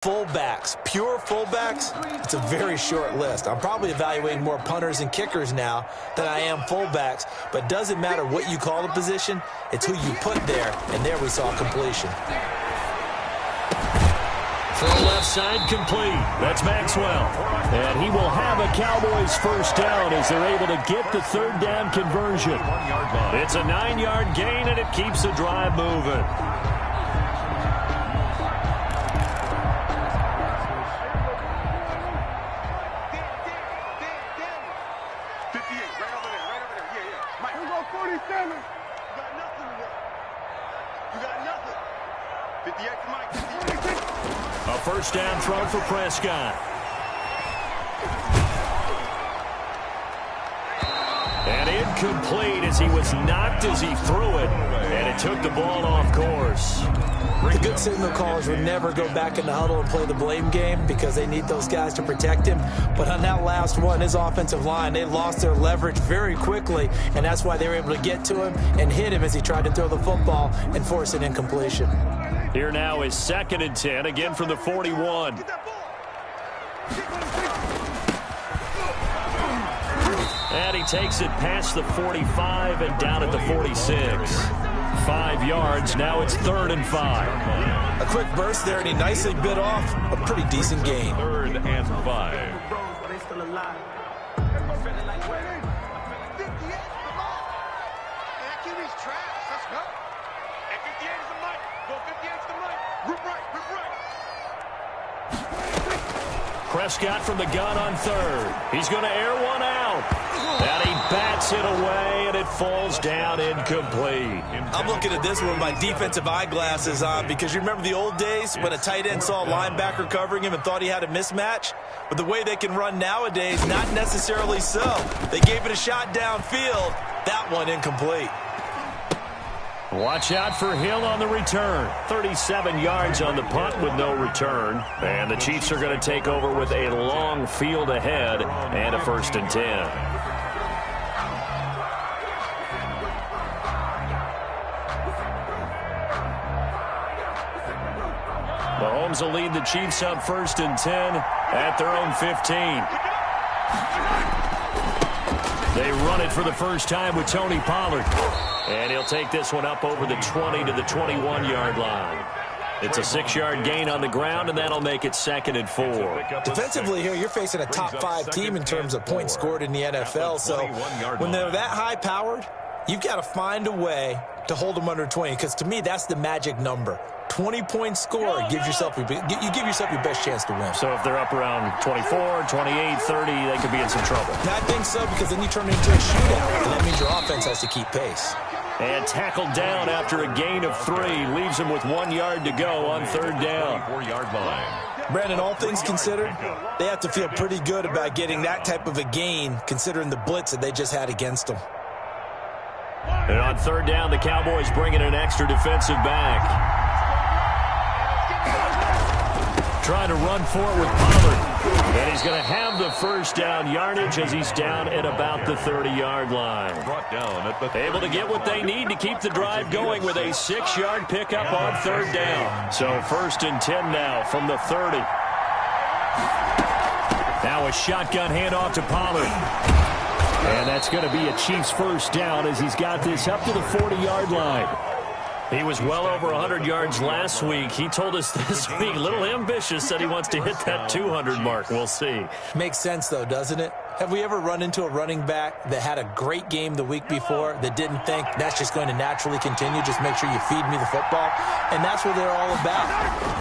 Fullbacks, pure fullbacks, it's a very short list. I'm probably evaluating more punters and kickers now than I am fullbacks, but doesn't matter what you call the position, it's who you put there, and there we saw completion. Throw left side complete. That's Maxwell. And he will have a Cowboys first down as they're able to get the third down conversion. It's a 9-yard gain, and it keeps the drive moving. A first down throw for Prescott. And incomplete as he was knocked as he threw it, and it took the ball off course. The good signal callers would never go back in the huddle and play the blame game because they need those guys to protect him. But on that last one, his offensive line, they lost their leverage very quickly, and that's why they were able to get to him and hit him as he tried to throw the football and force an incompletion. Here now is 2nd and 10, again from the 41. And he takes it past the 45 and down at the 46. 5 yards, now it's 3rd and 5. A quick burst there, and he nicely bit off a pretty decent gain. 3rd and 5. Prescott from the gun on 3rd. He's going to air one out. And he bats it away, and it falls down incomplete. I'm looking at this one with my defensive eyeglasses on because you remember the old days when a tight end saw a linebacker covering him and thought he had a mismatch? But the way they can run nowadays, not necessarily so. They gave it a shot downfield. That one incomplete. Watch out for Hill on the return. 37 yards on the punt with no return. And the Chiefs are going to take over with a long field ahead and a 1st and 10. Mahomes will lead the Chiefs up 1st and 10 at their own 15. They run it for the first time with Tony Pollard. And he'll take this one up over the 20 to the 21-yard line. It's a 6-yard gain on the ground, and that'll make it 2nd and 4. Defensively here, you're facing a top-5 team in terms of points scored in the NFL. So when they're that high-powered, you've got to find a way to hold them under 20. Because to me, that's the magic number. 20-point score gives yourself you give yourself your best chance to win. So if they're up around 24, 28, 30, they could be in some trouble. I think so, because then you turn it into a shootout, and that means your offense has to keep pace. And tackled down after a gain of 3. Leaves him with 1 yard to go on 3rd down. 4-yard line. Brandon, all things considered, they have to feel pretty good about getting that type of a gain, considering the blitz that they just had against them. And on 3rd down, the Cowboys bring in an extra defensive back. Trying to run for it with Pollard. And he's going to have the first down yardage as he's down at about the 30-yard line. Brought down at the able to get what they need to keep the drive going with a 6-yard pickup on 3rd down. So 1st and 10 now from the 30. Now a shotgun handoff to Pollard. And that's going to be a Chiefs first down as he's got this up to the 40-yard line. He was well over 100 yards last week. He told us this week, a little ambitious, said he wants to hit that 200 mark. We'll see. Makes sense, though, doesn't it? Have we ever run into a running back that had a great game the week before that didn't think that's just going to naturally continue? Just make sure you feed me the football. And that's what they're all about.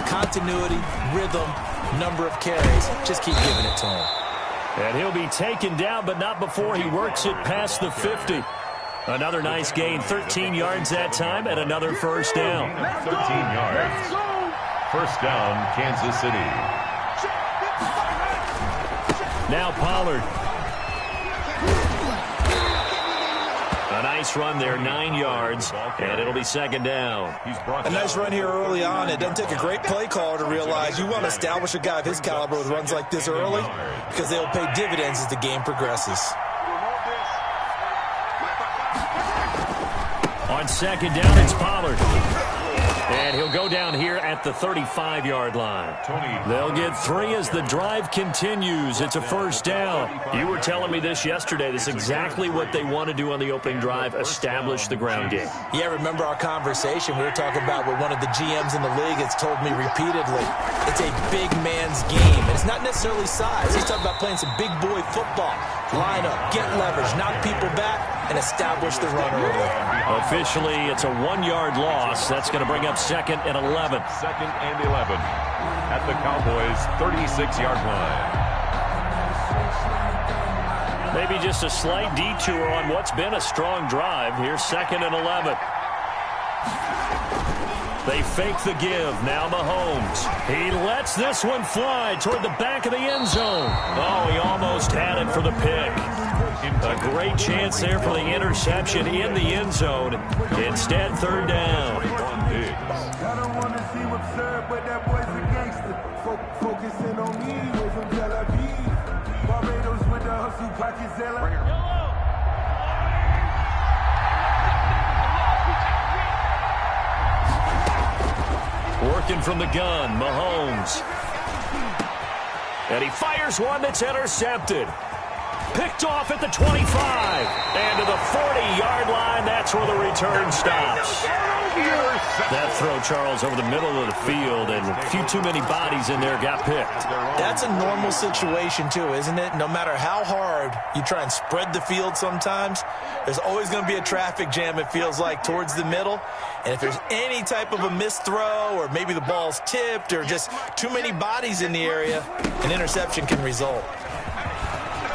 Continuity, rhythm, number of carries. Just keep giving it to him. And he'll be taken down, but not before he works it past the 50. Another nice gain, 13 yards that time, and another first down. 13 yards. First down, Kansas City. Now Pollard. A nice run there, 9 yards, and it'll be 2nd down. A nice run here early on. It doesn't take a great play caller to realize you want to establish a guy of his caliber with runs like this early because they'll pay dividends as the game progresses. On 2nd down, it's Pollard. And he'll go down here at the 35-yard line. They'll get 3 as the drive continues. It's a first down. You were telling me this yesterday. This is exactly what they want to do on the opening drive, establish the ground game. Yeah, remember our conversation? We were talking about what one of the GMs in the league has told me repeatedly. It's a big man's game. And it's not necessarily size. He's talking about playing some big boy football. Line up, get leverage, knock people back, and establish the run early. Officially, it's a 1-yard loss. That's going to bring up 2nd and 11. 2nd and 11 at the Cowboys' 36-yard line. Maybe just a slight detour on what's been a strong drive. Here's 2nd and 11. They fake the give. Now Mahomes. He lets this one fly toward the back of the end zone. Oh, he almost had it for the pick. A great chance there for the interception in the end zone. Instead, 3rd down. I don't want to seem absurd, but that boy's a gangster. Focusing on me, way from Tel Aviv. Barbados with the hustle, Pakizella. Working from the gun, Mahomes. And he fires one that's intercepted. Picked off at the 25. And to the 40-yard line, that's where the return stops. That throw, Charles, over the middle of the field, and a few too many bodies in there got picked. That's a normal situation, too, isn't it? No matter how hard you try and spread the field sometimes, there's always going to be a traffic jam, it feels like, towards the middle. And if there's any type of a missed throw, or maybe the ball's tipped, or just too many bodies in the area, an interception can result.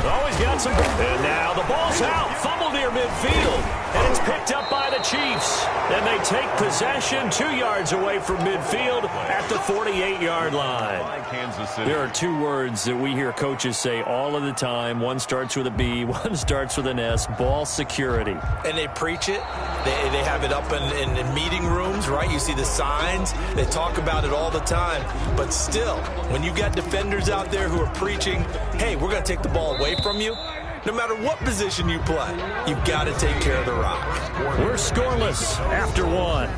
Always got some. And now the ball's out. Fumble near midfield. And it's picked up by the Chiefs. And they take possession 2 yards away from midfield at the 48-yard line. There are 2 words that we hear coaches say all of the time. One starts with a B, one starts with an S. Ball security. And they preach it. They have it up in meeting rooms, right? You see the signs. They talk about it all the time. But still, when you got defenders out there who are preaching, hey, we're going to take the ball away from you, no matter what position you play, you've got to take care of the rock. We're scoreless after 1.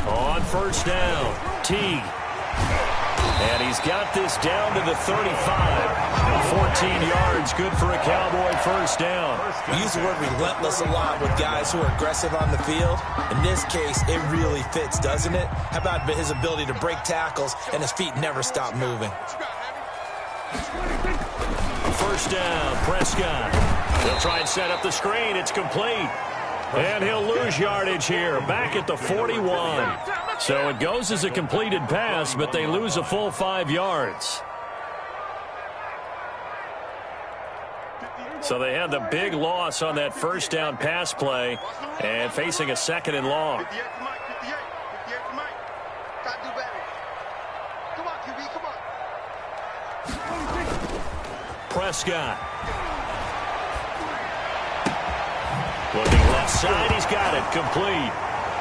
On first down, Teague. And he's got this down to the 35. 14 yards, good for a Cowboy first down. We use the word relentless a lot with guys who are aggressive on the field. In this case, it really fits, doesn't it? How about his ability to break tackles and his feet never stop moving? First down, Prescott. They'll try and set up the screen. It's complete. And he'll lose yardage here, back at the 41. So it goes as a completed pass, but they lose a full 5 yards. So they had the big loss on that first down pass play and facing a 2nd and long. Prescott. Looking left side, he's got it, complete.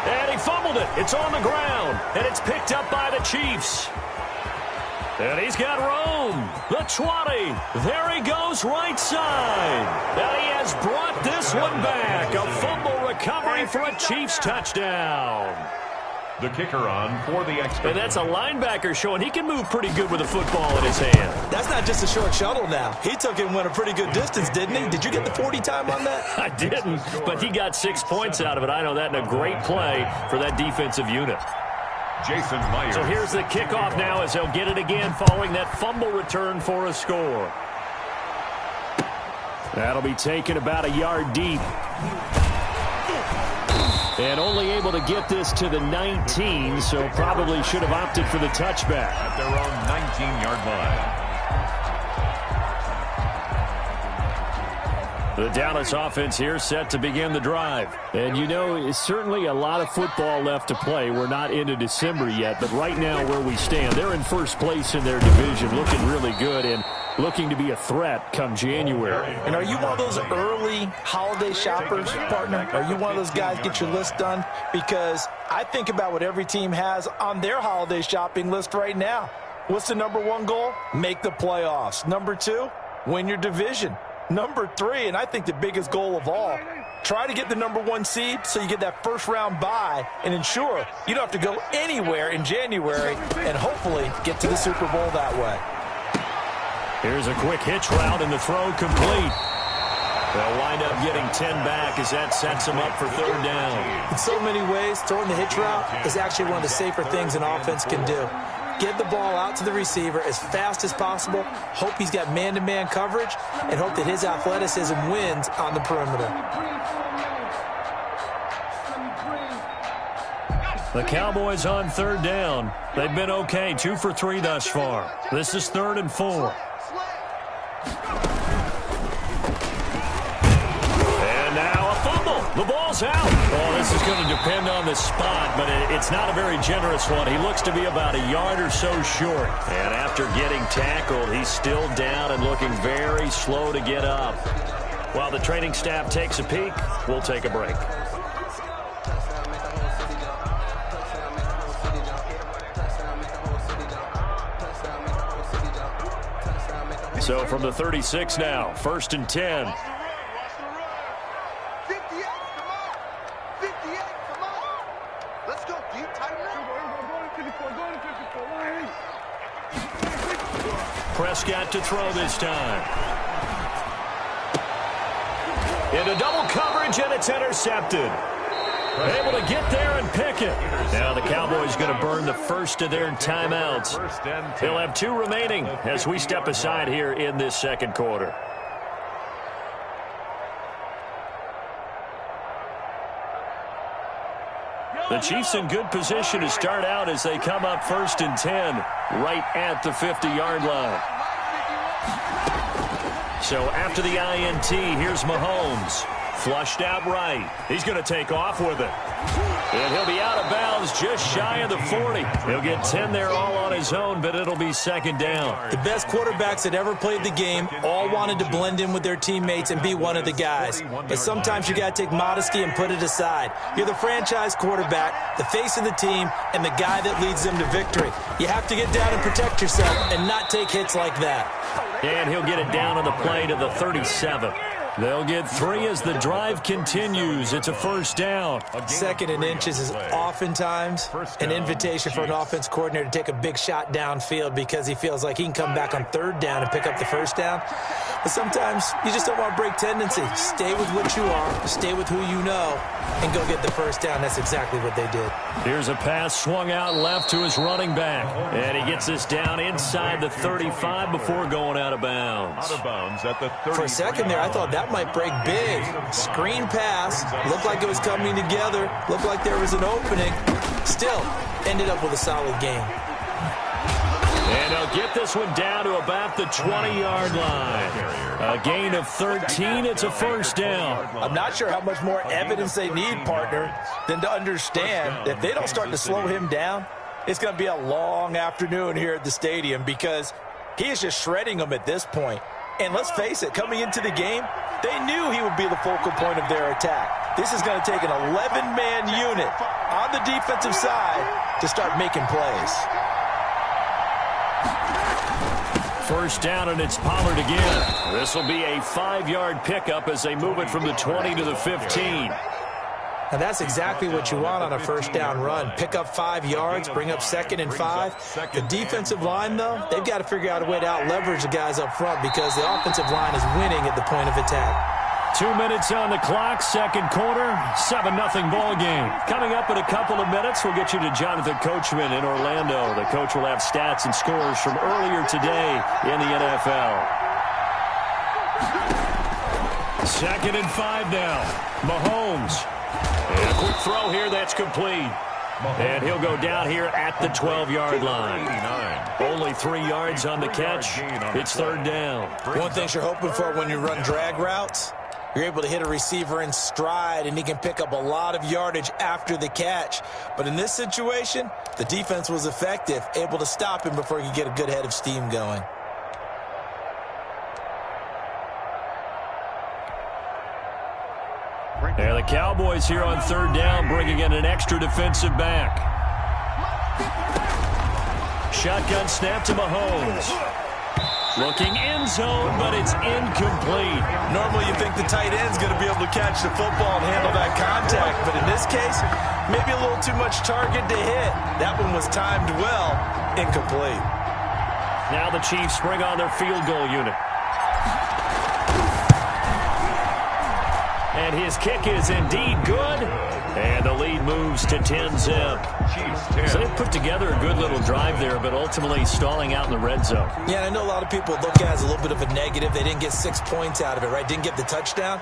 And he fumbled it. It's on the ground, and it's picked up by the Chiefs. And he's got room. The 20. There he goes, right side. And he has brought this one back. A fumble recovery for a Chiefs touchdown. The kicker on for the extra. And that's a linebacker showing he can move pretty good with a football in his hand. That's not just a short shuttle now. He took it and went a pretty good distance, didn't he? Did you get the 40 time on that? I didn't, but he got 6 points out of it. I know that, and a great play for that defensive unit. Jason Myers. So here's the kickoff now as they'll get it again following that fumble return for a score. That'll be taken about a yard deep. And only able to get this to the 19, so probably should have opted for the touchback. At their own 19-yard line. The Dallas offense here set to begin the drive. And, you know, it's certainly a lot of football left to play. We're not into December yet, but right now where we stand, they're in first place in their division, looking really good. And looking to be a threat come January. And are you one of those early holiday shoppers, partner? Are you one of those guys get your list done? Because I think about what every team has on their holiday shopping list right now. What's the number one goal? Make the playoffs. Number two, win your division. Number three, and I think the biggest goal of all, try to get the number one seed so you get that first round bye and ensure you don't have to go anywhere in January and hopefully get to the Super Bowl that way. Here's a quick hitch route and the throw complete. They'll wind up getting 10 back as that sets them up for third down. In so many ways, throwing the hitch route is actually one of the safer things an offense can do. Get the ball out to the receiver as fast as possible, hope he's got man-to-man coverage, and hope that his athleticism wins on the perimeter. The Cowboys on third down. They've been okay, 2 for 3 thus far. This is 3rd and 4. And now a fumble. The ball's out. Oh, this is going to depend on the spot, but it's not a very generous one. He looks to be about a yard or so short. And after getting tackled, he's still down and looking very slow to get up. While the training staff takes a peek, we'll take a break. So from the 36 now, 1st and 10. Prescott to throw this time. Into double coverage, and it's intercepted. Able to get there and pick it. Now the Cowboys going to burn the first of their timeouts. They'll have 2 remaining as we step aside here in this second quarter. The Chiefs in good position to start out as they come up 1st and 10 right at the 50-yard line. So after the INT, here's Mahomes. Flushed out right. He's going to take off with it. And he'll be out of bounds just shy of the 40. He'll get 10 there all on his own, but it'll be 2nd down. The best quarterbacks that ever played the game all wanted to blend in with their teammates and be one of the guys. But sometimes you got to take modesty and put it aside. You're the franchise quarterback, the face of the team, and the guy that leads them to victory. You have to get down and protect yourself and not take hits like that. And he'll get it down on the play to the 37. They'll get 3 as the drive continues. It's a 1st down. 2nd and inches is oftentimes an invitation for an offense coordinator to take a big shot downfield because he feels like he can come back on 3rd down and pick up the 1st down. But sometimes you just don't want to break tendency. Stay with what you are, stay with who you know, and go get the 1st down. That's exactly what they did. Here's a pass swung out left to his running back. And he gets this down inside the 35 before going out of bounds. Out of bounds at the 30. For a second there, I thought that might break big. Screen pass. Looked like it was coming together. Looked like there was an opening. Still, ended up with a solid game. And they'll get this one down to about the 20-yard line. A gain of 13. It's a 1st down. I'm not sure how much more evidence they need, partner, than to understand that if they don't start to slow him down, it's going to be a long afternoon here at the stadium because he is just shredding them at this point. And let's face it, coming into the game, they knew he would be the focal point of their attack. This is going to take an 11-man unit on the defensive side to start making plays. 1st down, and it's Pollard again. This will be a 5-yard pickup as they move it from the 20 to the 15. And that's exactly what you want on a 1st down run. Pick up 5 yards, bring up 2nd and 5. The defensive line, though, they've got to figure out a way to out-leverage the guys up front because the offensive line is winning at the point of attack. 2 minutes on the clock, second quarter, 7-0 ball game. Coming up in a couple of minutes, we'll get you to Jonathan Coachman in Orlando. The coach will have stats and scores from earlier today in the NFL. 2nd and 5 now. Mahomes. And a quick throw here that's complete. And he'll go down here at the 12-yard line. Only 3 yards on the catch. It's 3rd down. One thing you're hoping for when you run drag routes, you're able to hit a receiver in stride, and he can pick up a lot of yardage after the catch. But in this situation, the defense was effective, able to stop him before he could get a good head of steam going. And the Cowboys here on third down bringing in an extra defensive back. Shotgun snap to Mahomes. Looking end zone, but it's incomplete. Normally you think the tight end's going to be able to catch the football and handle that contact, but in this case, maybe a little too much target to hit. That one was timed well, incomplete. Now the Chiefs bring on their field goal unit. And his kick is indeed good. And the lead moves to 10-zip. So they put together a good little drive there, but ultimately stalling out in the red zone. Yeah, I know a lot of people look at it as a little bit of a negative. They didn't get 6 points out of it, right? Didn't get the touchdown.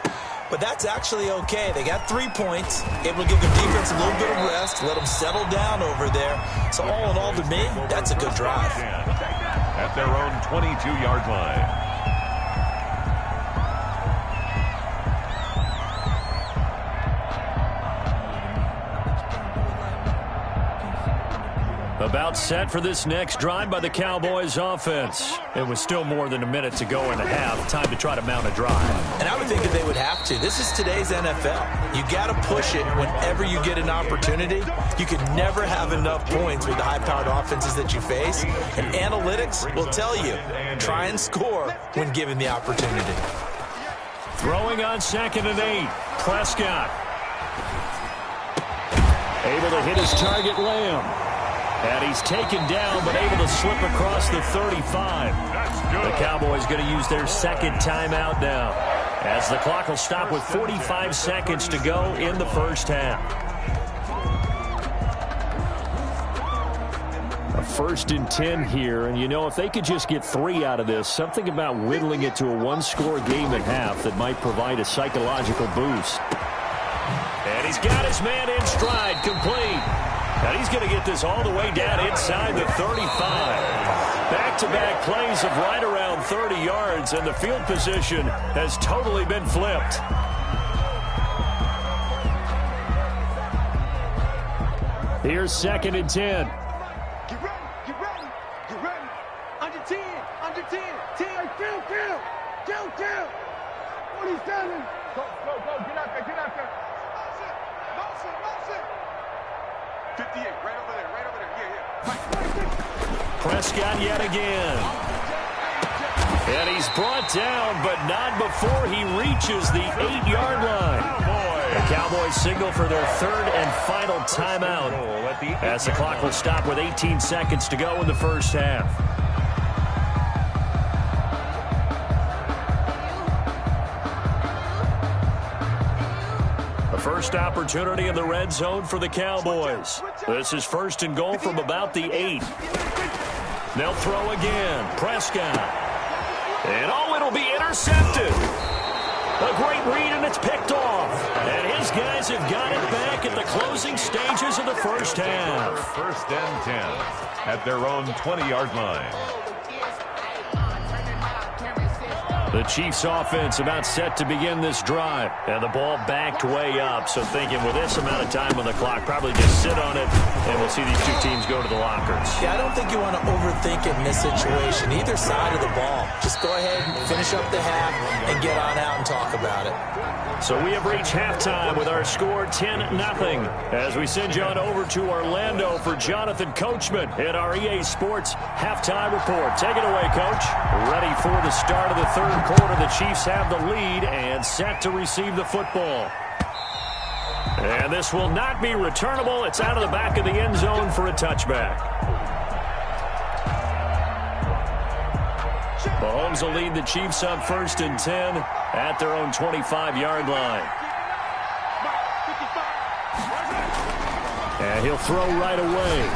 But that's actually okay. They got 3 points, able to give their defense a little bit of rest, let them settle down over there. So all in all, to me, that's a good drive. At their own 22-yard line. About set for this next drive by the Cowboys offense. It was still more than a minute to go in the half. Time to try to mount a drive. And I would think that they would have to. This is today's NFL. You got to push it whenever you get an opportunity. You can never have enough points with the high-powered offenses that you face. And analytics will tell you, try and score when given the opportunity. Throwing on 2nd and 8. Prescott. Able to hit his target, Lamb. And he's taken down, but able to slip across the 35. The Cowboys going to use their second timeout now, as the clock will stop with 45 seconds to go in the first half. A 1st and 10 here, and you know, if they could just get 3 out of this, something about whittling it to a one-score game at half that might provide a psychological boost. And he's got his man in stride, complete. And he's going to get this all the way down inside the 35. Back-to-back plays of right around 30 yards, and the field position has totally been flipped. Here's 2nd and 10. Get ready, get ready, get ready. Under 10, under 10, 10. Kill. 47. Go, get out there. Motion. 58, right over there, yeah. Prescott yet again. And he's brought down, but not before he reaches the 8-yard line. The Cowboys signal for their 3rd and final timeout, as the clock will stop with 18 seconds to go in the first half. First opportunity in the red zone for the Cowboys. This is 1st and goal from about the 8. They'll throw again. Prescott. And it'll be intercepted. A great read, and it's picked off. And his guys have got it back at the closing stages of the first half. 1st and 10 at their own 20-yard line. The Chiefs offense about set to begin this drive. And the ball backed way up. So thinking with this amount of time on the clock, probably just sit on it, and we'll see these two teams go to the lockers. Yeah, I don't think you want to overthink it in this situation. Either side of the ball. Just go ahead and finish up the half and get on out and talk about it. So we have reached halftime with our score 10-0. As we send you on over to Orlando for Jonathan Coachman in our EA Sports Halftime Report. Take it away, Coach. Ready for the start of the third quarter. The Chiefs have the lead and set to receive the football. And this will not be returnable. It's out of the back of the end zone for a touchback. Mahomes will lead the Chiefs up 1st and 10 at their own 25-yard line. And he'll throw right away.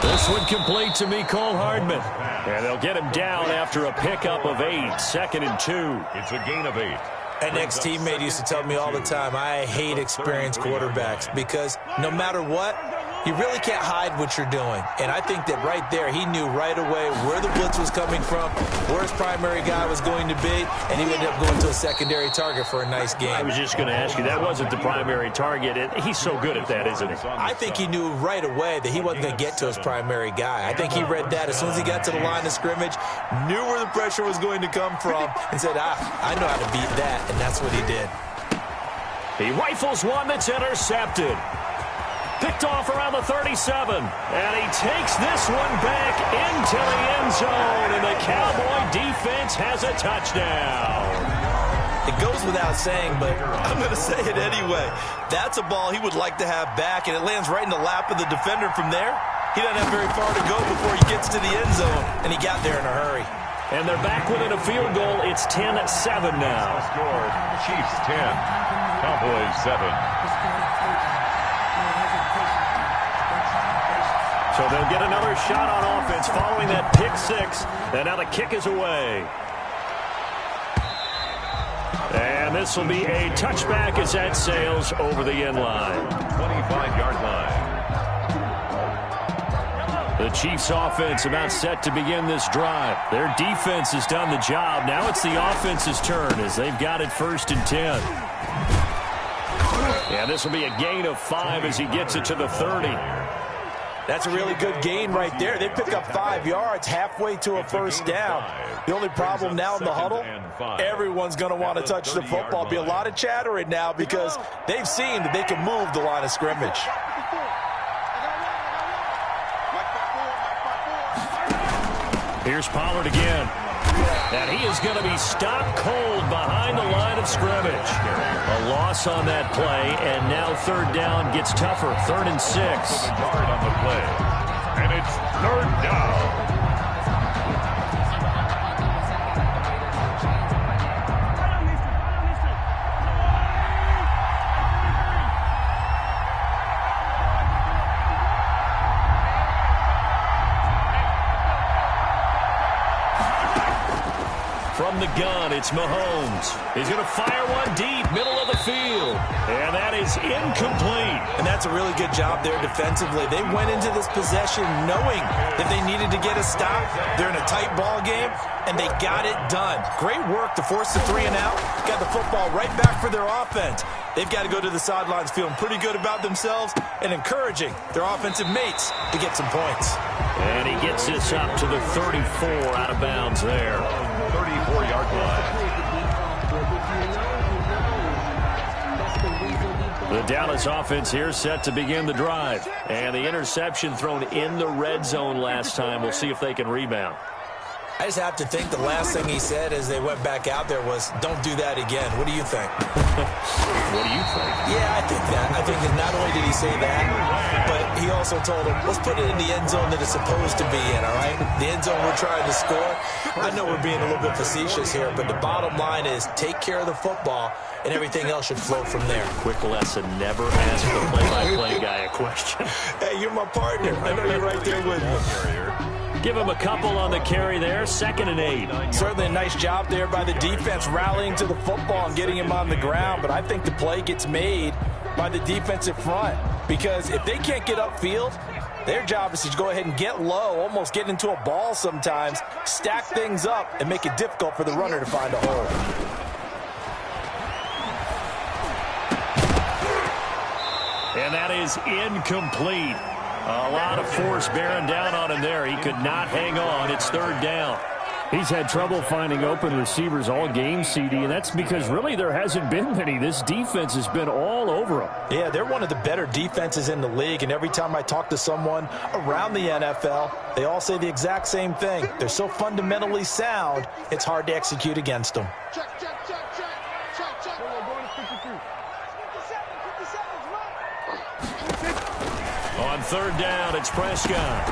This one complete to Mecole Hardman. And they'll get him down after a pickup of 8. 2nd and 2. It's a gain of 8. An ex-teammate used to tell me all the time, I hate experienced quarterbacks because no matter what, you really can't hide what you're doing. And I think that right there, he knew right away where the blitz was coming from, where his primary guy was going to be, and he ended up going to a secondary target for a nice game. I was just going to ask you, that wasn't the primary target. He's so good at that, isn't he? I think he knew right away that he wasn't going to get to his primary guy. I think he read that as soon as he got to the line of scrimmage, knew where the pressure was going to come from, and said, I know how to beat that, and that's what he did. He rifles one that's intercepted. Picked off around the 37. And he takes this one back into the end zone. And the Cowboy defense has a touchdown. It goes without saying, but I'm going to say it anyway. That's a ball he would like to have back, and it lands right in the lap of the defender from there. He doesn't have very far to go before he gets to the end zone, and he got there in a hurry. And they're back within a field goal. It's 10-7 now. Score, Chiefs 10, Cowboys 7. So they'll get another shot on offense following that pick six. And now the kick is away. And this will be a touchback as that sails over the end line. 25-yard line. The Chiefs offense about set to begin this drive. Their defense has done the job. Now it's the offense's turn as they've got it 1st and 10. And this will be a gain of 5 as he gets it to the 30. That's a really good gain right there. They pick up 5 yards halfway to a first down. The only problem now in the huddle, everyone's going to want to touch the football. Be a lot of chattering now because they've seen that they can move the line of scrimmage. Here's Pollard again. And he is going to be stopped cold behind the line of scrimmage. A loss on that play, and now 3rd down gets tougher. 3rd and 6. Yard on the play. And it's 3rd down. From the gun, it's Mahomes. He's going to fire one deep, middle of the field. And that is incomplete. And that's a really good job there defensively. They went into this possession knowing that they needed to get a stop. They're in a tight ball game, and they got it done. Great work to force the 3 and out. Got the football right back for their offense. They've got to go to the sidelines feeling pretty good about themselves and encouraging their offensive mates to get some points. And he gets this up to the 34 out of bounds there. 34-yard line. The Dallas offense here set to begin the drive. And the interception thrown in the red zone last time. We'll see if they can rebound. I just have to think the last thing he said as they went back out there was, don't do that again. What do you think? What do you think? Yeah, I think that. I think that not only did he say that, but he also told him, let's put it in the end zone that it's supposed to be in, all right? The end zone we're trying to score. I know we're being a little bit facetious here, but the bottom line is take care of the football, and everything else should flow from there. Quick lesson, never ask the play-by-play guy a question. Hey, you're my partner. I know you're right there with me. Give him a couple on the carry there, 2nd and 8. Certainly a nice job there by the defense rallying to the football and getting him on the ground, but I think the play gets made by the defensive front because if they can't get upfield, their job is to go ahead and get low, almost get into a ball sometimes, stack things up, and make it difficult for the runner to find a hole. And that is incomplete. A lot of force bearing down on him there. He could not hang on. It's 3rd down. He's had trouble finding open receivers all game, CD, and that's because really there hasn't been many. This defense has been all over him. Yeah, they're one of the better defenses in the league, and every time I talk to someone around the NFL, they all say the exact same thing. They're so fundamentally sound, it's hard to execute against them. Check. On 3rd down, it's Prescott.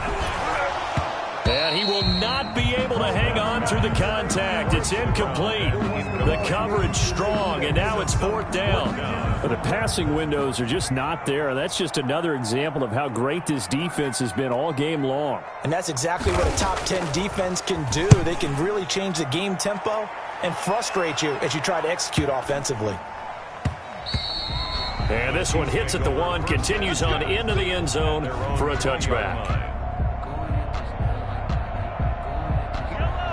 And he will not be able to hang on through the contact. It's incomplete. The coverage strong, and now it's 4th down. But the passing windows are just not there. That's just another example of how great this defense has been all game long. And that's exactly what a top 10 defense can do. They can really change the game tempo and frustrate you as you try to execute offensively. And this one hits at the 1, continues on into the end zone for a touchback.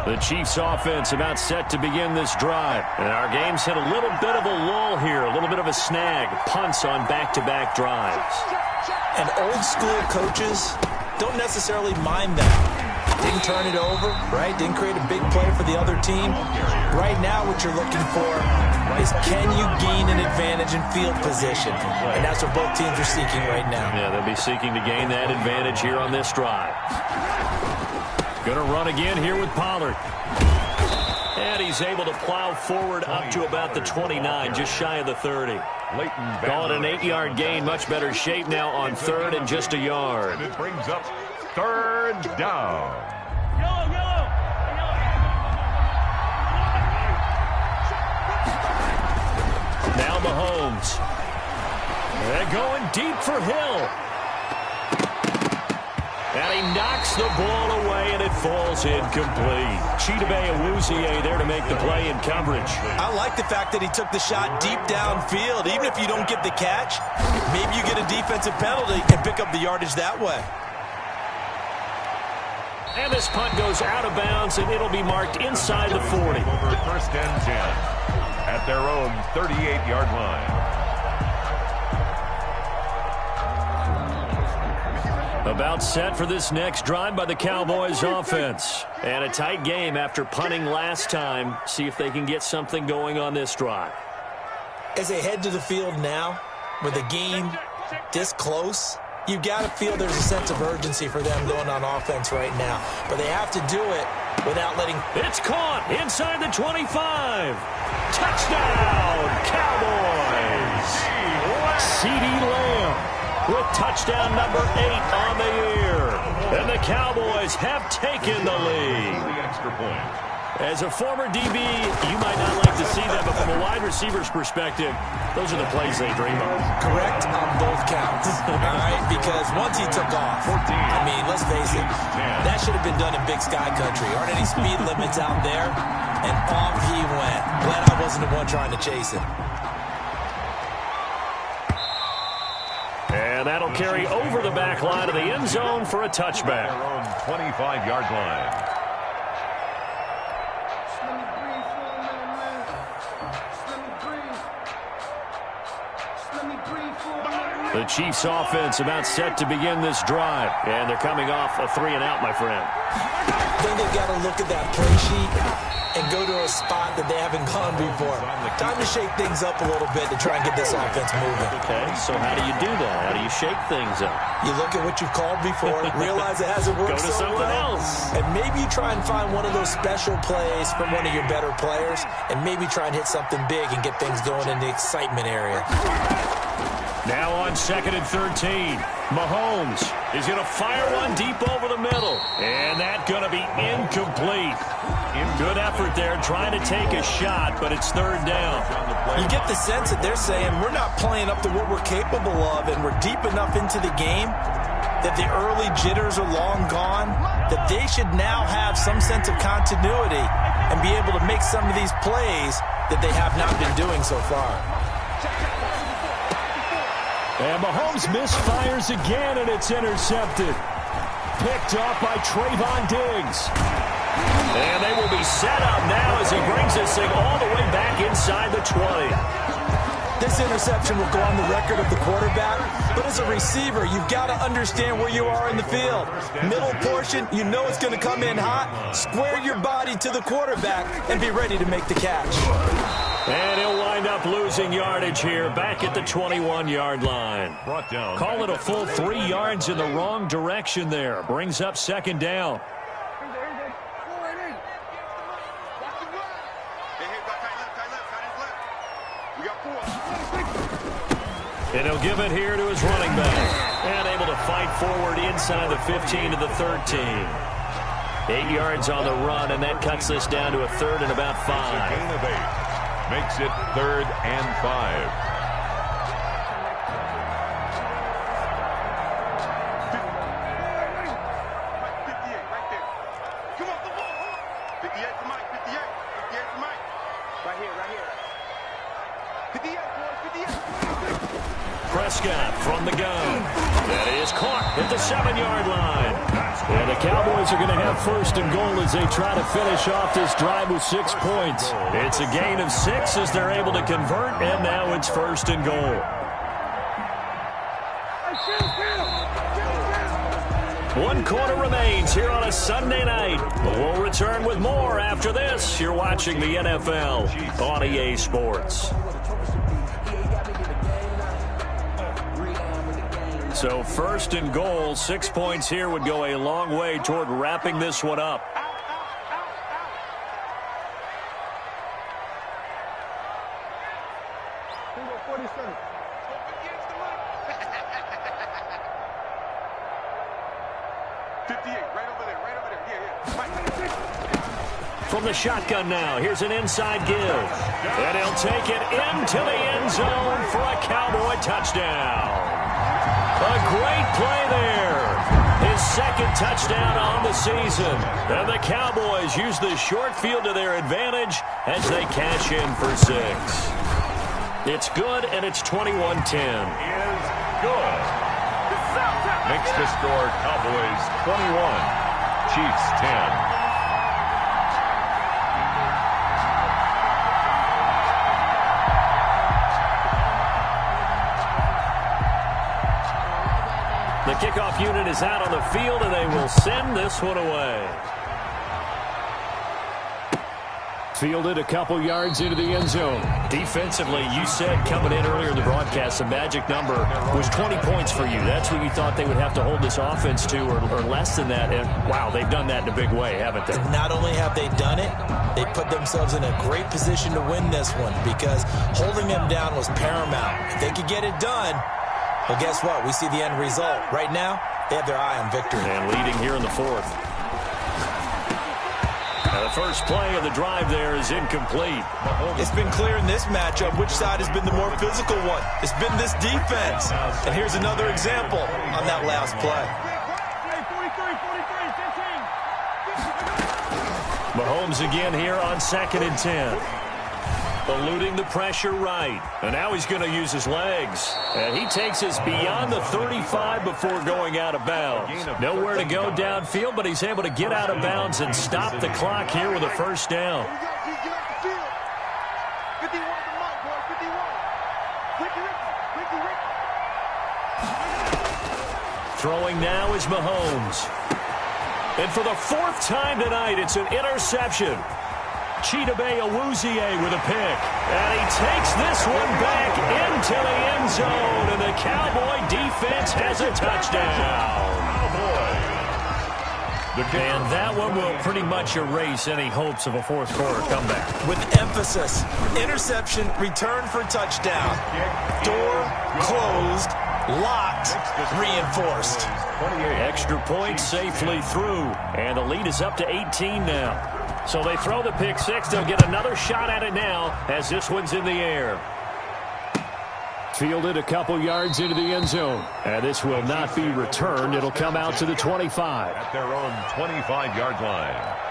The Chiefs offense about set to begin this drive. And our game's hit a little bit of a lull here, a little bit of a snag. Punts on back-to-back drives. And old school coaches don't necessarily mind that. Didn't turn it over, right? Didn't create a big play for the other team. Right now what you're looking for is can you gain an advantage in field position? And that's what both teams are seeking right now. Yeah, they'll be seeking to gain that advantage here on this drive. Going to run again here with Pollard. And he's able to plow forward up to about the 29, just shy of the 30. Call it an 8-yard gain. Much better shape now on third and just a yard. And it brings up third down. Now Mahomes. They're going deep for Hill. And he knocks the ball away, and it falls incomplete. Chidobe Awuzie there to make the play in coverage. I like the fact that he took the shot deep downfield. Even if you don't get the catch, maybe you get a defensive penalty and pick up the yardage that way. And this punt goes out of bounds, and it'll be marked inside the 40. Over first and 10 at their own 38-yard line. About set for this next drive by the Cowboys offense. And a tight game after punting last time. See if they can get something going on this drive. As they head to the field now, with the game this close, you've got to feel there's a sense of urgency for them going on offense right now. But they have to do it without letting... It's caught inside the 25. Touchdown, Cowboys. CeeDee Lamb with touchdown number 8 on the year. And the Cowboys have taken the lead. Extra point. As a former DB, you might not like to see that, but from a wide receiver's perspective, those are the plays they dream of. Correct on both counts. All right, because once he took off, I mean, let's face it, that should have been done in Big Sky Country. Aren't any speed limits out there? And off he went. Glad I wasn't the one trying to chase him. And that'll carry over the back line of the end zone for a touchback. Their own 25-yard line. The Chiefs offense about set to begin this drive. And they're coming off a 3-and-out, my friend. I think they've got to look at that play sheet and go to a spot that they haven't gone before. Time to shake things up a little bit to try and get this offense moving. Okay, so how do you do that? How do you shake things up? You look at what you've called before, realize it hasn't worked Go to so something well, else. and maybe you try and find one of those special plays from one of your better players, and maybe try and hit something big and get things going in the excitement area. Now on 2nd and 13, Mahomes is going to fire one deep over the middle. And that's going to be incomplete. Good effort there trying to take a shot, but it's 3rd down. You get the sense that they're saying we're not playing up to what we're capable of, and we're deep enough into the game that the early jitters are long gone, that they should now have some sense of continuity and be able to make some of these plays that they have not been doing so far. And Mahomes misfires again, and it's intercepted. Picked up by Trayvon Diggs. And they will be set up now as he brings this thing all the way back inside the 20. This interception will go on the record of the quarterback, but as a receiver, you've got to understand where you are in the field. Middle portion, you know it's going to come in hot. Square your body to the quarterback and be ready to make the catch. And he'll wind up losing yardage here back at the 21-yard line. Brought down. Call it a full 3 yards in the wrong direction there. Brings up 2nd down. And he'll give it here to his running back. And able to fight forward inside the 15 to the 13. 8 yards on the run, and that cuts this down to a 3rd and about 5. Gain of 8. Makes it 3rd and 5. Prescott from the gun. That is caught at the 7-yard line. And the Cowboys are going to have 1st and goal as they try to finish off this drive with 6 points. It's a gain of 6 as they're able to convert, and now it's 1st and goal. One quarter remains here on a Sunday night. We'll return with more after this. You're watching the NFL on EA Sports. So first and goal, 6 points here would go a long way toward wrapping this one up. From the shotgun now, here's an inside give. And he'll take it into the end zone for a Cowboy touchdown. A great play there. His second touchdown on the season. And the Cowboys use the short field to their advantage as they cash in for 6. It's good, and it's 21-10. Is good. Makes the score Cowboys 21, Chiefs 10. The kickoff unit is out on the field, and they will send this one away. Fielded a couple yards into the end zone. Defensively, you said coming in earlier in the broadcast, the magic number was 20 points for you. That's what you thought they would have to hold this offense to, or less than that. And, wow, they've done that in a big way, haven't they? Not only have they done it, they put themselves in a great position to win this one because holding them down was paramount. If they could get it done, well, guess what? We see the end result. Right now, they have their eye on victory. And leading here in the fourth. And the first play of the drive there is incomplete. It's been clear in this matchup which side has been the more physical one. It's been this defense. And here's another example on that last play. Mahomes again here on 2nd and 10. Eluding the pressure right. And now he's going to use his legs. And he takes us beyond the 35 before going out of bounds. Nowhere to go downfield, but he's able to get out of bounds and stop the clock here with a first down. Throwing now is Mahomes. And for the 4th time tonight, it's an interception. Chidobe Awuzie with a pick. And he takes this one back into the end zone. And the Cowboy defense has a touchdown. And that one will pretty much erase any hopes of a fourth quarter comeback. With emphasis, interception, return for touchdown. Door closed, locked, reinforced. Extra point safely through. And the lead is up to 18 now. So they throw the pick 6. They'll get another shot at it now as this one's in the air. Fielded a couple yards into the end zone. And this will not be returned. It'll come out to the 25. At their own 25-yard line.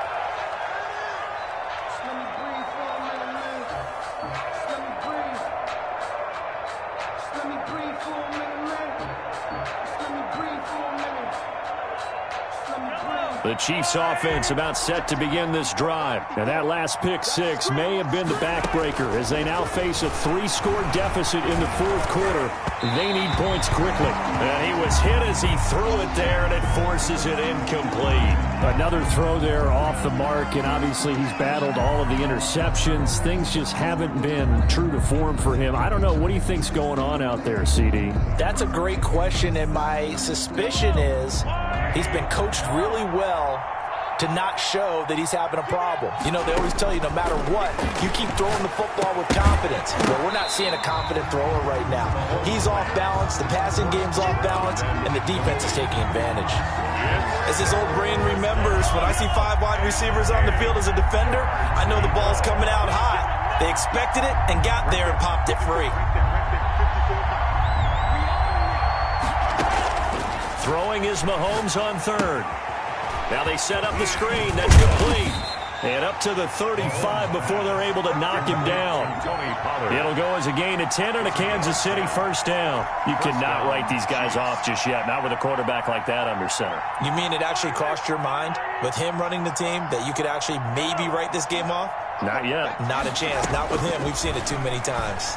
The Chiefs offense about set to begin this drive. And that last pick 6 may have been the backbreaker as they now face a 3-score deficit in the fourth quarter. They need points quickly. And he was hit as he threw it there, and it forces it incomplete. Another throw there off the mark, and obviously he's battled all of the interceptions. Things just haven't been true to form for him. I don't know. What do you think's going on out there, CD? That's a great question, and my suspicion is he's been coached really well to not show that he's having a problem. You know, they always tell you no matter what, you keep throwing the football with confidence. Well, we're not seeing a confident thrower right now. He's off balance, the passing game's off balance, and the defense is taking advantage. As his old brain remembers, when I see 5 wide receivers on the field as a defender, I know the ball's coming out hot. They expected it and got there and popped it free. Throwing is Mahomes on 3rd. Now they set up the screen. That's complete. And up to the 35 before they're able to knock him down. It'll go as a gain of 10 and a Kansas City first down. You cannot write these guys off just yet, not with a quarterback like that under center. You mean it actually crossed your mind with him running the team that you could actually maybe write this game off? Not yet. Not a chance. Not with him. We've seen it too many times.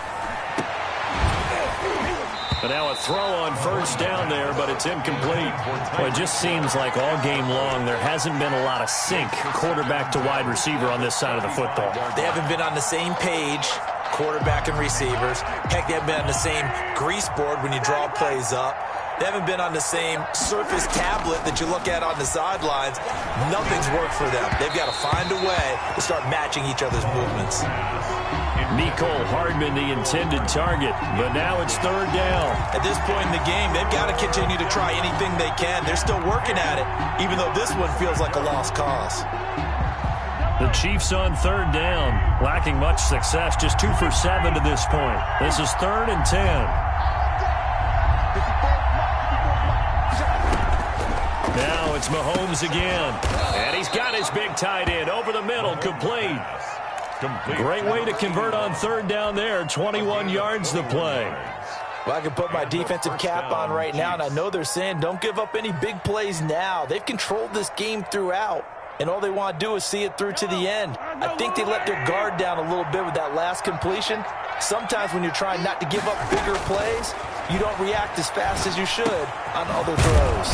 But now a throw on first down there, but it's incomplete. Well, it just seems like all game long there hasn't been a lot of sync quarterback to wide receiver on this side of the football. They haven't been on the same page, quarterback and receivers. Heck, they haven't been on the same grease board when you draw plays up. They haven't been on the same Surface tablet that you look at on the sidelines. Nothing's worked for them. They've got to find a way to start matching each other's movements. Mecole Hardman, the intended target, but now it's third down. At this point in the game, they've got to continue to try anything they can. They're still working at it, even though this one feels like a lost cause. The Chiefs on third down, lacking much success, just 2 for 7 to this point. This is 3rd and 10. Now it's Mahomes again. And he's got his big tight end over the middle, complete. Great way to convert on third down there. 21 yards to play. Well, I can put my defensive cap on right now, and I know they're saying don't give up any big plays now. They've controlled this game throughout, and all they want to do is see it through to the end. I think they let their guard down a little bit with that last completion. Sometimes when you're trying not to give up bigger plays, you don't react as fast as you should on other throws.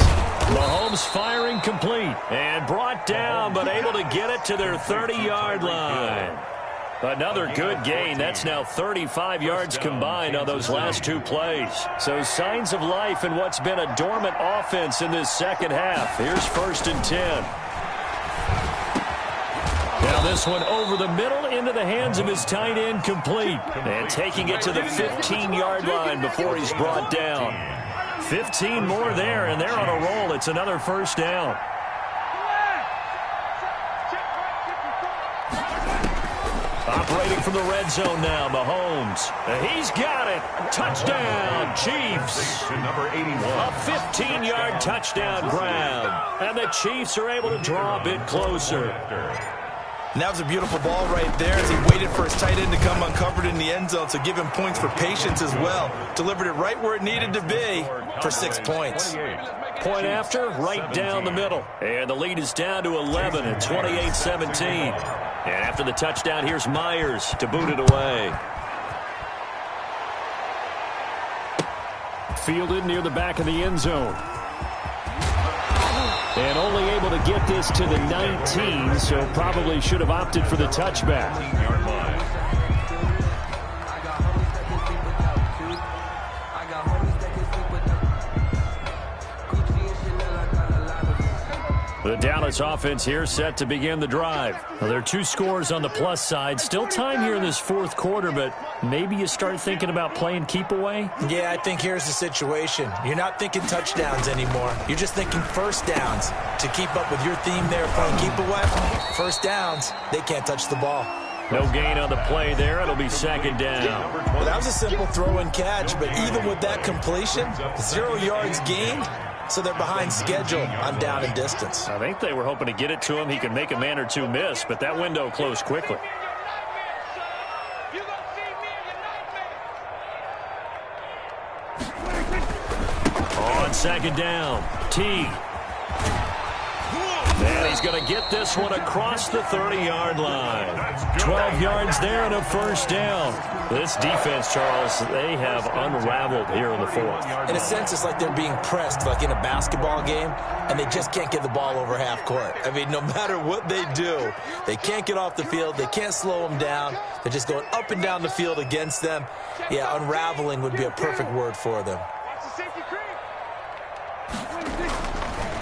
Mahomes firing complete and brought down, but able to get it to their 30-yard line. Another good gain. That's now 35 yards combined on those last 2 plays. So signs of life in what's been a dormant offense in this second half. Here's 1st and 10. Now this one over the middle into the hands of his tight end, complete. And taking it to the 15-yard line before he's brought down. 15 more there, and they're on a roll. It's another first down. Operating from the red zone now, Mahomes. He's got it. Touchdown, Chiefs. Number 81. A 15-yard touchdown grab. And the Chiefs are able to draw a bit closer. And that was a beautiful ball right there as he waited for his tight end to come uncovered in the end zone, so give him points for patience as well. Delivered it right where it needed to be for 6 points. Point after, right down the middle. And the lead is down to 11 at 28-17. And after the touchdown, here's Myers to boot it away. Fielded near the back of the end zone. And only able to get this to the 19, so probably should have opted for the touchback. The Dallas offense here set to begin the drive. Well, there are 2 scores on the plus side. Still time here in this 4th quarter, but maybe you start thinking about playing keep away? Yeah, I think here's the situation. You're not thinking touchdowns anymore. You're just thinking first downs. To keep up with your theme there, playing keep away, first downs, they can't touch the ball. No gain on the play there. It'll be 2nd down. Well, that was a simple throw and catch, but even with that completion, 0 yards gained. So they're behind schedule on down and distance. I think they were hoping to get it to him. He could make a man or 2 miss, but that window closed quickly. On 2nd down, T. And he's going to get this one across the 30-yard line. 12 yards there and a first down. This defense, Charles, they have unraveled here in the 4th. In a sense, it's like they're being pressed like in a basketball game, and they just can't get the ball over half court. I mean, no matter what they do, they can't get off the field. They can't slow them down. They're just going up and down the field against them. Yeah, unraveling would be a perfect word for them.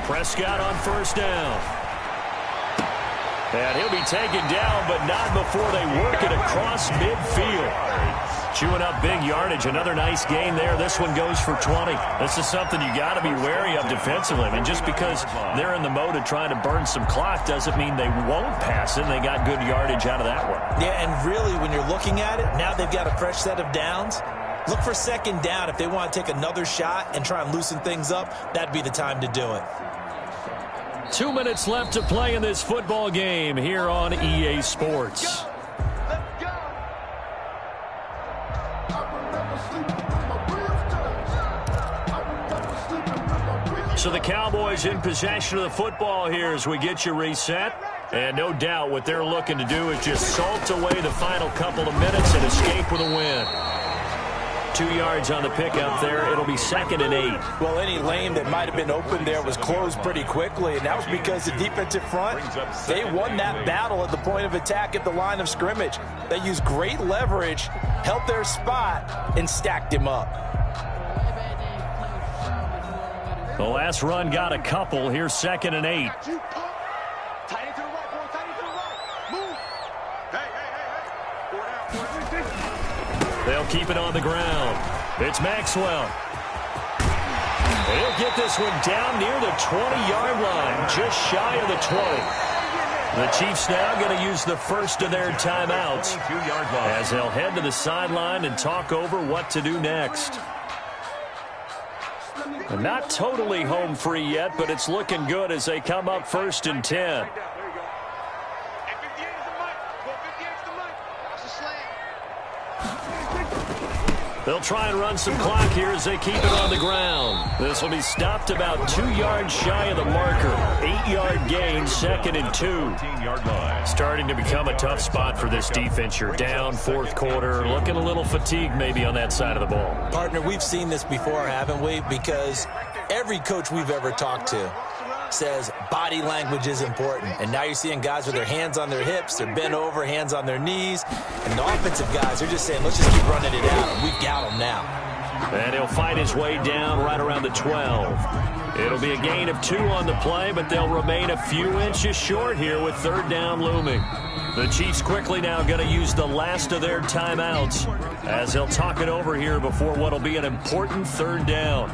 Prescott on first down. And he'll be taken down, but not before they work it across midfield. Chewing up big yardage. Another nice gain there. This one goes for 20. This is something you got to be wary of defensively. I mean, just because they're in the mode of trying to burn some clock doesn't mean they won't pass it. They got good yardage out of that one. Yeah, and really, when you're looking at it, now they've got a fresh set of downs. Look for 2nd down. If they want to take another shot and try and loosen things up, that'd be the time to do it. 2 minutes left to play in this football game here on EA Sports. So the Cowboys in possession of the football here as we get you reset. And no doubt what they're looking to do is just salt away the final couple of minutes and escape with a win. 2 yards on the pickup there. It'll be 2nd and 8. Well, any lane that might have been open there was closed pretty quickly, and that was because the defensive front, they won that battle at the point of attack at the line of scrimmage. They used great leverage, held their spot, and stacked him up. The last run got a couple. Here's 2nd and 8. They'll keep it on the ground. It's Maxwell. He'll get this one down near the 20-yard line, just shy of the 20. The Chiefs now going to use the first of their timeouts as they'll head to the sideline and talk over what to do next. Not totally home free yet, but it's looking good as they come up 1st and 10. They'll try and run some clock here as they keep it on the ground. This will be stopped about 2 yards shy of the marker. 8-yard gain, 2nd and 2. Starting to become a tough spot for this defense. You're down 4th quarter, looking a little fatigued maybe on that side of the ball. Partner, we've seen this before, haven't we? Because every coach we've ever talked to says body language is important. And now you're seeing guys with their hands on their hips, they're bent over, hands on their knees. And the offensive guys are just saying, let's just keep running it out. And we've got them now. And he'll fight his way down right around the 12. It'll be a gain of 2 on the play, but they'll remain a few inches short here with 3rd down looming. The Chiefs quickly now going to use the last of their timeouts as they'll talk it over here before what will be an important 3rd down.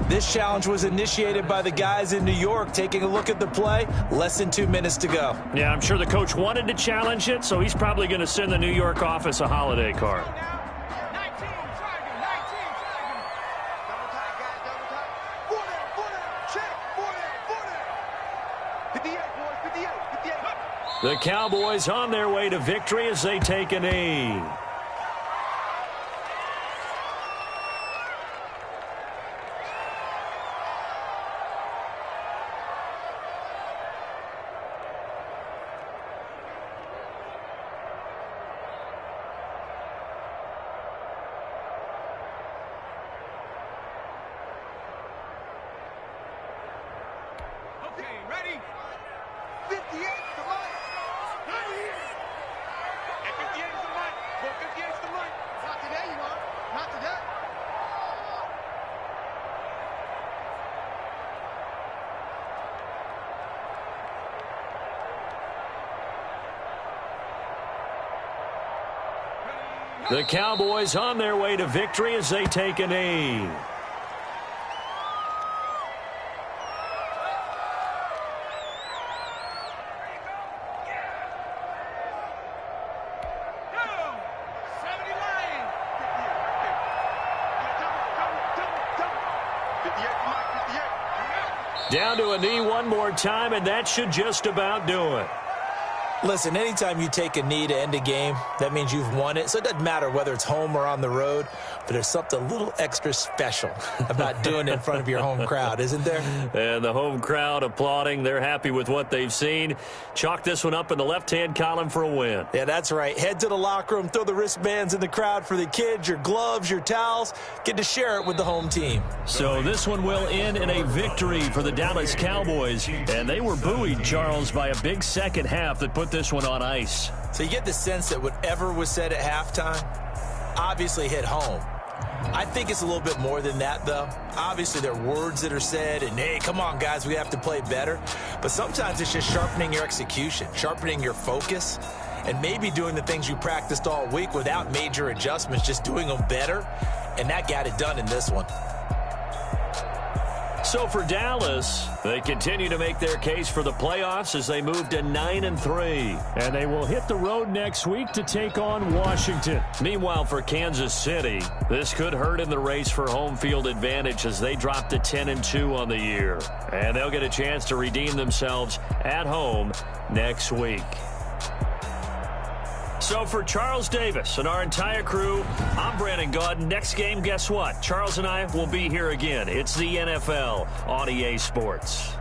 This challenge was initiated by the guys in New York. Taking a look at the play, less than 2 minutes to go. Yeah, I'm sure the coach wanted to challenge it, so he's probably going to send the New York office a holiday card. The Cowboys on their way to victory as they take a knee. Ready? 58 to Mike. Not here. And 58 is the Mike. Well, 58 is the Mike. Not today, you are. Not today. The Cowboys on their way to victory as they take a knee. Down to a knee one more time, and that should just about do it. Listen, anytime you take a knee to end a game, that means you've won it. So it doesn't matter whether it's home or on the road, but there's something a little extra special about doing it in front of your home crowd, isn't there? And the home crowd applauding. They're happy with what they've seen. Chalk this one up in the left-hand column for a win. Yeah, that's right. Head to the locker room, throw the wristbands in the crowd for the kids, your gloves, your towels. Get to share it with the home team. So this one will end in a victory for the Dallas Cowboys. And they were buoyed, Charles, by a big second half that put this one on ice. So you get the sense that whatever was said at halftime obviously hit home. I think it's a little bit more than that, though. Obviously, there are words that are said, and, hey, come on, guys, we have to play better. But sometimes it's just sharpening your execution, sharpening your focus, and maybe doing the things you practiced all week without major adjustments, just doing them better, and that got it done in this one. So for Dallas, they continue to make their case for the playoffs as they move to 9-3. And they will hit the road next week to take on Washington. Meanwhile, for Kansas City, this could hurt in the race for home field advantage as they drop to 10-2 on the year. And they'll get a chance to redeem themselves at home next week. So for Charles Davis and our entire crew, I'm Brandon Gaudin. Next game, guess what? Charles and I will be here again. It's the NFL on EA Sports.